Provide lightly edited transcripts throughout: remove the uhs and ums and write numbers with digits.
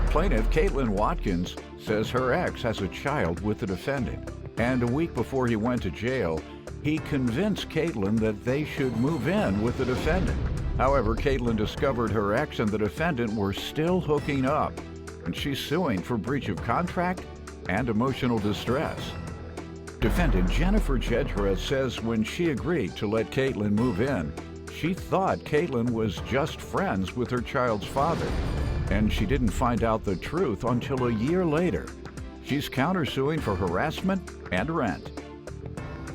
Plaintiff Caitlin Watkins says her ex has a child with the defendant, and a week before he went to jail, he convinced Caitlin that they should move in with the defendant. However, Caitlin discovered her ex and the defendant were still hooking up, and she's suing for breach of contract and emotional distress. Defendant Jennifer Jedra says when she agreed to let Caitlin move in, she thought Caitlin was just friends with her child's father, and she didn't find out the truth until a year later. She's countersuing for harassment and rent.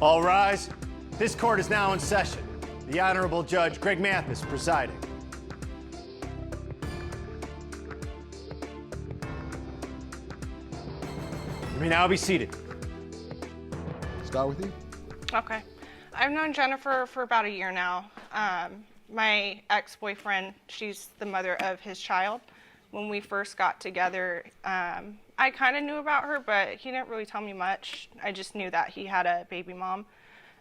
All rise. This court is now in session. The Honorable Judge Greg Mathis presiding. You may now be seated. Start with you. Okay. I've known Jennifer for about a year now. My ex-boyfriend, she's the mother of his child. When we first got together, I kind of knew about her, but he didn't really tell me much. I just knew that he had a baby mom.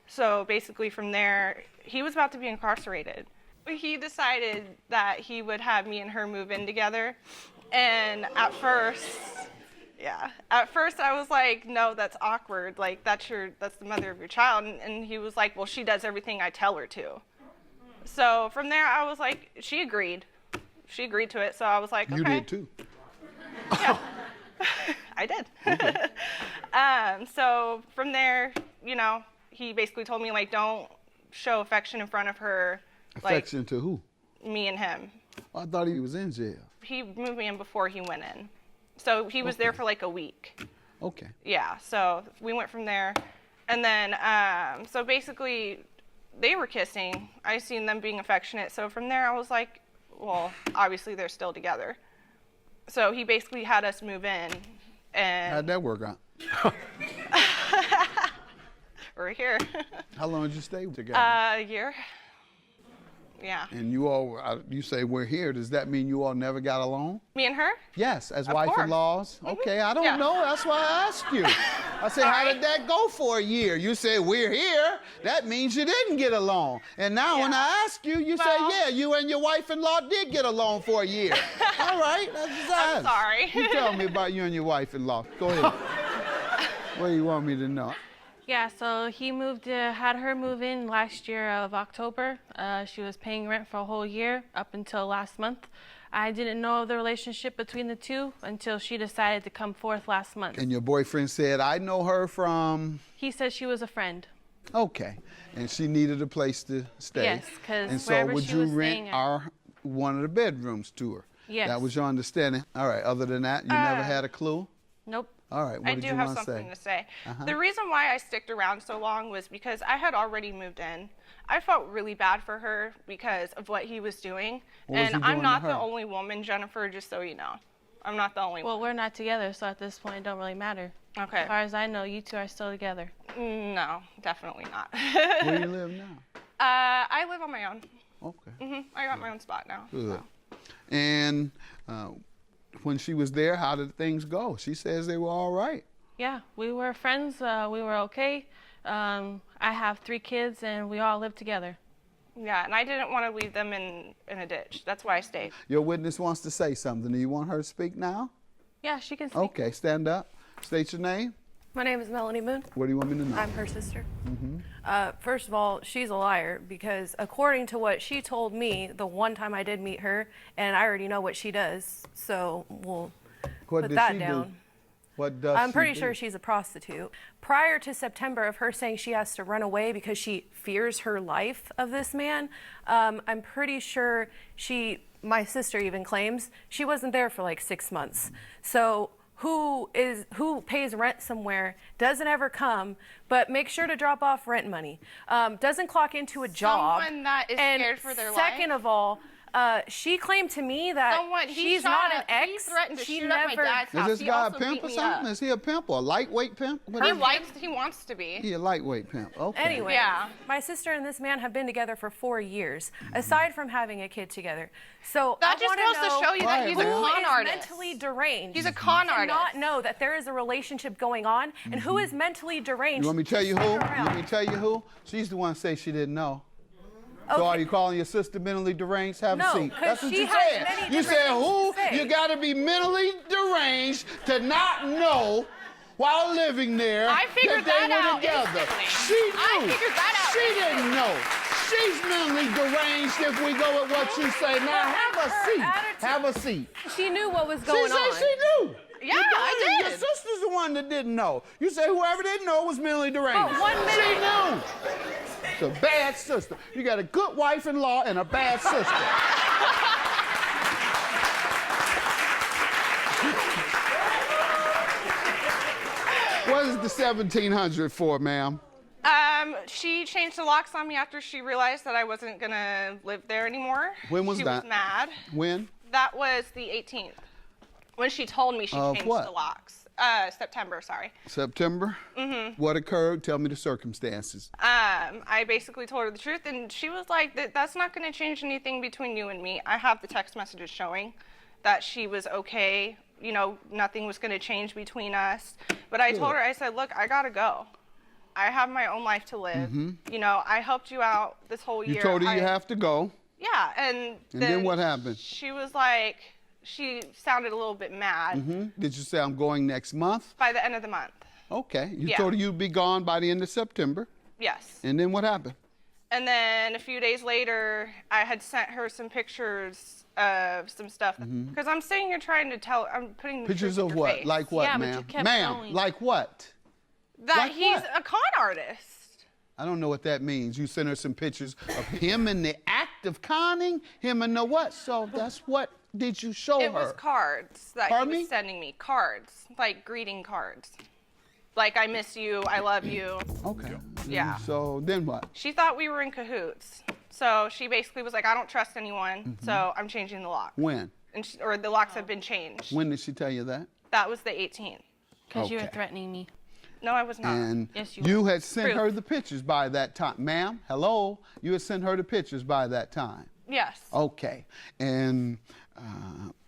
So basically from there, he was about to be incarcerated. He decided that he would have me and her move in together. And at first I was like, no, that's awkward. Like, that's the mother of your child. And he was like, well, she does everything I tell her to. So from there, I was like, she agreed. She agreed to it, so I was like, okay. You did too. Yeah, I did. Okay. So from there, you know, he basically told me, like, don't show affection in front of her. Affection like, to who? Me and him. I thought he was in jail. He moved me in before he went in. So he was there for like a week. Okay. Yeah, so we went from there. And then, so basically, they were kissing. I seen them being affectionate. So from there, I was like, well, obviously they're still together. So he basically had us move in. And how'd that work out? We're here. How long did you stay together? A year. Yeah. And you all, you say we're here. Does that mean you all never got along? Me and her? Yes, as Of wife-in-laws. course. Okay, I don't know. That's why I asked you. I said, how did that go for a year? You said, we're here. That means you didn't get along. And now when I ask you, you say, yeah, you and your wife-in-law did get along for a year. All right, that's just I'm sorry. You tell me about you and your wife-in-law. Go ahead. What do you want me to know? Yeah, so he had her move in last year of October. She was paying rent for a whole year up until last month. I didn't know of the relationship between the two until she decided to come forth last month. And your boyfriend said, I know her from? He said she was a friend. Okay, and she needed a place to stay. Yes, because and so wherever would she you was rent staying at. one of the bedrooms to her? Yes. That was your understanding. All right, other than that, you never had a clue? Nope. All right, what I did do you have want to something say? to say. Uh-huh. The reason why I sticked around so long was because I had already moved in. I felt really bad for her because of what he was doing. What was And he I'm doing not to the her? only woman, Jennifer, just so you know. I'm not the only Well, one. we're not together, so at this point it don't really matter. Okay. As far as I know, you two are still together. No, definitely not. Where do you live now? I live on my own. Okay. I got my own spot now. Good. So. And when she was there, how did things go? She says they were all right. Yeah, we were friends. We were okay. I have 3 kids, and we all live together. Yeah, and I didn't want to leave them in a ditch. That's why I stayed. Your witness wants to say something. Do you want her to speak now? Yeah, she can speak. Okay, stand up. State your name. My name is Melanie Moon. What do you want me to know? I'm her sister. First of all, she's a liar because according to what she told me, the one time I did meet her, and I already know what she does, so we'll What put did that she down. do? What does I'm she pretty do? sure she's a prostitute. Prior to September of her saying she has to run away because she fears her life of this man, I'm pretty sure my sister even claims, she wasn't there for like 6 months. So who pays rent somewhere, doesn't ever come, but make sure to drop off rent money, doesn't clock into a job. Someone that is and scared for their second life? of all, she claimed to me that she's not an ex. He threatened to she shoot never. up my dad's house. Is this He guy a also pimp beat or me something? up. Is he a pimp or a lightweight pimp? What is He wants to be. he a lightweight pimp? Okay. Anyway, Yeah. my sister and this man have been together for 4 years, aside from having a kid together. So That I just wanna goes to know show you that he's a who con is artist. mentally deranged. He's a con to artist. not know that there is a relationship going on, and who is mentally deranged. You want me to tell you to who? stick You around. want me to tell you who? She's the one say she didn't know. So are you calling your sister mentally deranged? Have No, a seat. 'cause That's what she you has said. many You different said things who? to say. You got to be mentally deranged to not know while living there I figured that they that were out together. instantly. She knew. I figured that out She didn't know. She's mentally deranged if we go with what you say. Now have a Her seat. attitude- Have a seat. She knew what was She going said on. she knew. Yeah, You I Your did. sister's the one that didn't know. You say whoever didn't know was mentally deranged. But 1 She minute. knew. It's a bad sister. You got a good wife-in-law and a bad sister. What is the 1700 for, ma'am? She changed the locks on me after she realized that I wasn't gonna live there anymore. When was she that? She was mad. When? That was the 18th. When she told me she Of changed what? the locks. September, sorry. September? Mm-hmm. What occurred? Tell me the circumstances. I basically told her the truth, and she was like, that's not gonna change anything between you and me. I have the text messages showing that she was okay. You know, nothing was gonna change between us. But I told her, I said, look, I gotta go. I have my own life to live. You know, I helped you out this whole year. You told her you have to go. Yeah, and then what happened? She was like, she sounded a little bit mad. Did you say I'm going next month? By the end of the month. Okay. You Yeah. told her you'd be gone by the end of September. Yes. And then what happened? And then a few days later, I had sent her some pictures of some stuff. Because I'm sitting here trying to tell, I'm putting the Pictures truth of in your what? face. Like what, Yeah, but you ma'am? kept Ma'am, going. like what? That like he's what? a con artist. I don't know what that means. You sent her some pictures of him in the act of conning, him in the what? So that's what did you show It her? was cards that Pardon he me? was sending me. Cards, like greeting cards. Like, I miss you, I love you. Okay. Yeah. So then what? She thought we were in cahoots. So she basically was like, I don't trust anyone, so I'm changing the lock. When? And or the locks have been changed. When did she tell you that? That was the 18th. Because you were Okay. threatening me. No, I was not. And Yes, you you were. had sent Proof. her the pictures by that time. Ma'am, hello? You had sent her the pictures by that time. Yes. Okay. And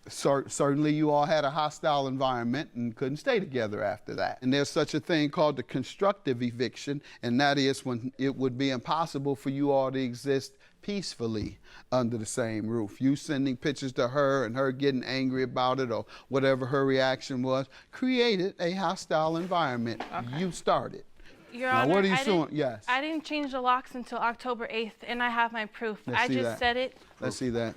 certainly you all had a hostile environment and couldn't stay together after that. And there's such a thing called the constructive eviction, and that is when it would be impossible for you all to exist peacefully under the same roof. You sending pictures to her and her getting angry about it or whatever her reaction was created a hostile environment. Okay. You started. Your Now, Honor, what are you I doing? didn't- Yes. I didn't change the locks until October 8th, and I have my proof. Let's I see just that. said it. Let's see that.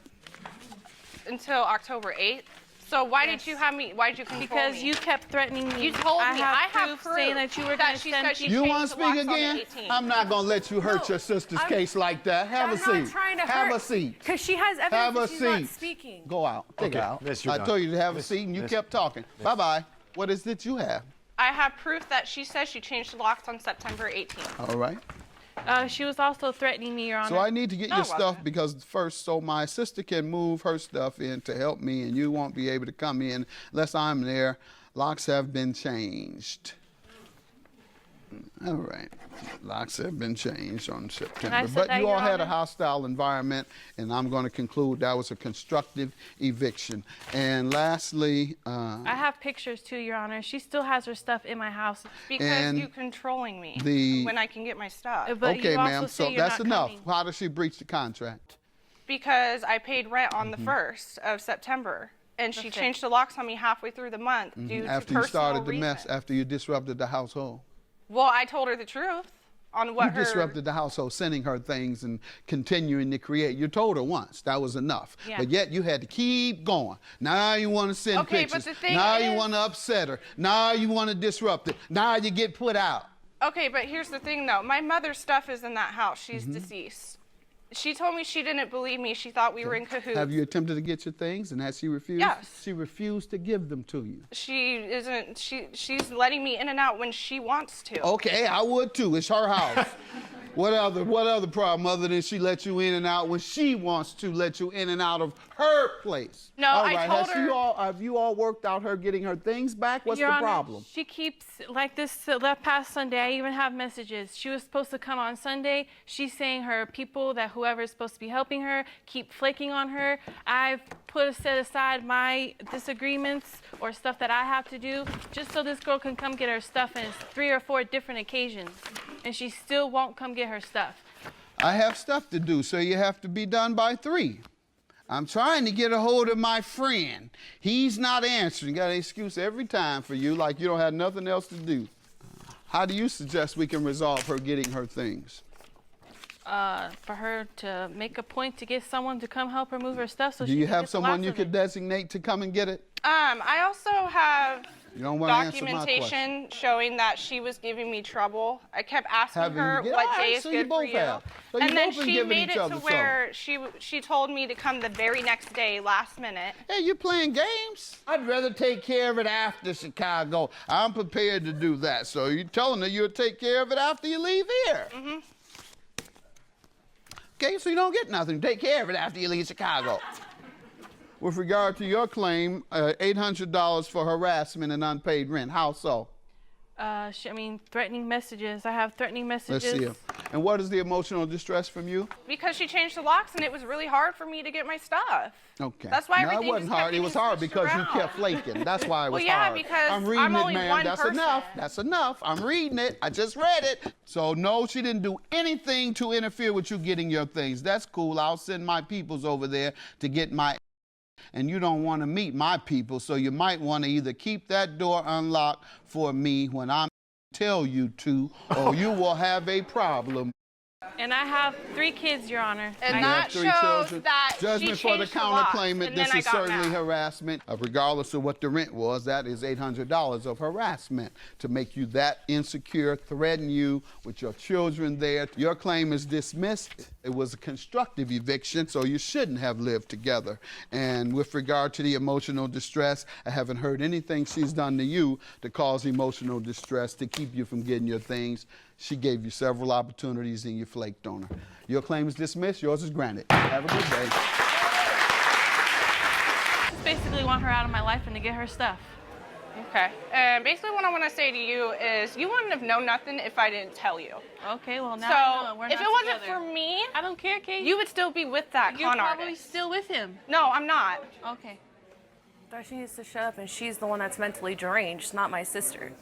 Until October 8th. So why did you have me? Why did you control Because me? you kept threatening me. You told me. I have proof saying that you were going to she send said she people. You changed want to the locks speak on the again? 18th. I'm not going to let you hurt No, your sister's I'm- case like that. Have I'm a seat. not trying to Have hurt. a seat. Because she has evidence Have a that she's not seat. speaking. Go out. Take it Okay, out. miss, you're I done. told you to have Miss, a seat and you miss. kept talking. Bye-bye. What is it you have? I have proof that she says she changed the locks on September 18th. All right. She was also threatening me, Your Honor. So I need to get No, your it stuff wasn't. because first, so my sister can move her stuff in to help me and you won't be able to come in unless I'm there. Locks have been changed. All right. Locks have been changed on September. said But that, you all Your had a Honor. hostile environment, and I'm going to conclude that was a constructive eviction. And lastly, I have pictures too, Your Honor. She still has her stuff in my house. Because And you controlling me the- when I can get my stuff. But okay, you also ma'am, say so you're that's not enough. coming. How does she breach the contract? Because I paid rent on the 1st of September. And she changed the locks on me halfway through the month due to After you personal started the mess, reasons. after you disrupted the household. Well, I told her the truth on what You her... disrupted the household, sending her things and continuing to create. You told her once that was enough, Yeah. but yet you had to keep going. Now you want to send Okay, but pictures. the thing Now you is- want to upset her. Now you want to disrupt it. Now you get put out. Okay, but here's the thing, though. My mother's stuff is in that house. She's Mm-hmm. deceased. She told me she didn't believe me. She thought we were in cahoots. Have you attempted to get your things, and has she refused? Yes. She refused to give them to you. She isn't. She's letting me in and out when she wants to. Okay, I would too. It's her house. What other problem other than she let you in and out when she wants to let you in and out of her place? No, all I right. told Have her- have you all worked out her getting her things back? What's Your the Honor, problem? She keeps, like this, that past Sunday, I even have messages. She was supposed to come on Sunday. She's saying her people, that whoever is supposed to be helping her, keep flaking on her. I've set aside my disagreements or stuff that I have to do just so this girl can come get her stuff, and it's 3 or 4 different occasions. And she still won't come get her stuff. I have stuff to do, so you have to be done by 3. I'm trying to get a hold of my friend. He's not answering. Got an excuse every time for you, like you don't have nothing else to do. How do you suggest we can resolve her getting her things? For her to make a point to get someone to come help her move her stuff. So do you have someone you could designate to come and get it? I also have You don't want to answer my question. documentation showing that she was giving me trouble. I kept asking her what day is good for you. So and then both been she giving made each it other to where she told me to come the very next day, last minute. Hey, you playing games? I'd rather take care of it after Chicago. I'm prepared to do that. So you're telling her you'll take care of it after you leave here? Mm-hmm. Okay, so you don't get nothing. Take care of it after you leave Chicago. With regard to your claim, $800 for harassment and unpaid rent. How so? Threatening messages. I have threatening messages. Let's see it. And what is the emotional distress from you? Because she changed the locks and it was really hard for me to get my stuff. Okay. That's why everything it wasn't hard. It was hard because you kept flaking. That's why it was hard. Well, yeah, because I'm reading I'm only it, ma'am. one That's person. enough. That's enough. I'm reading it. I just read it. So, no, she didn't do anything to interfere with you getting your things. That's cool. I'll send my peoples over there to get my... And you don't want to meet my people, so you might want to either keep that door unlocked for me when I tell you to, or you will have a problem. And I have 3 kids, Your Honor. And that shows that Judgment she for the changed the locks, counterclaimant. and This then I is got certainly mad. harassment. Regardless of what the rent was, that is $800 of harassment to make you that insecure, threaten you with your children there. Your claim is dismissed. It was a constructive eviction, so you shouldn't have lived together. And with regard to the emotional distress, I haven't heard anything she's done to you to cause emotional distress to keep you from getting your things. She gave you several opportunities and you flaked on her. Your claim is dismissed. Yours is granted. Have a good day. Just basically want her out of my life and to get her stuff. Okay. And basically what I want to say to you is you wouldn't have known nothing if I didn't tell you. Okay, well now So I know. We're if not it wasn't together. for me, I don't care, Kate. you would still be with that You're con probably artist. still with him. No, I'm not. Okay. Darcy needs to shut up, and she's the one that's mentally deranged, not my sister.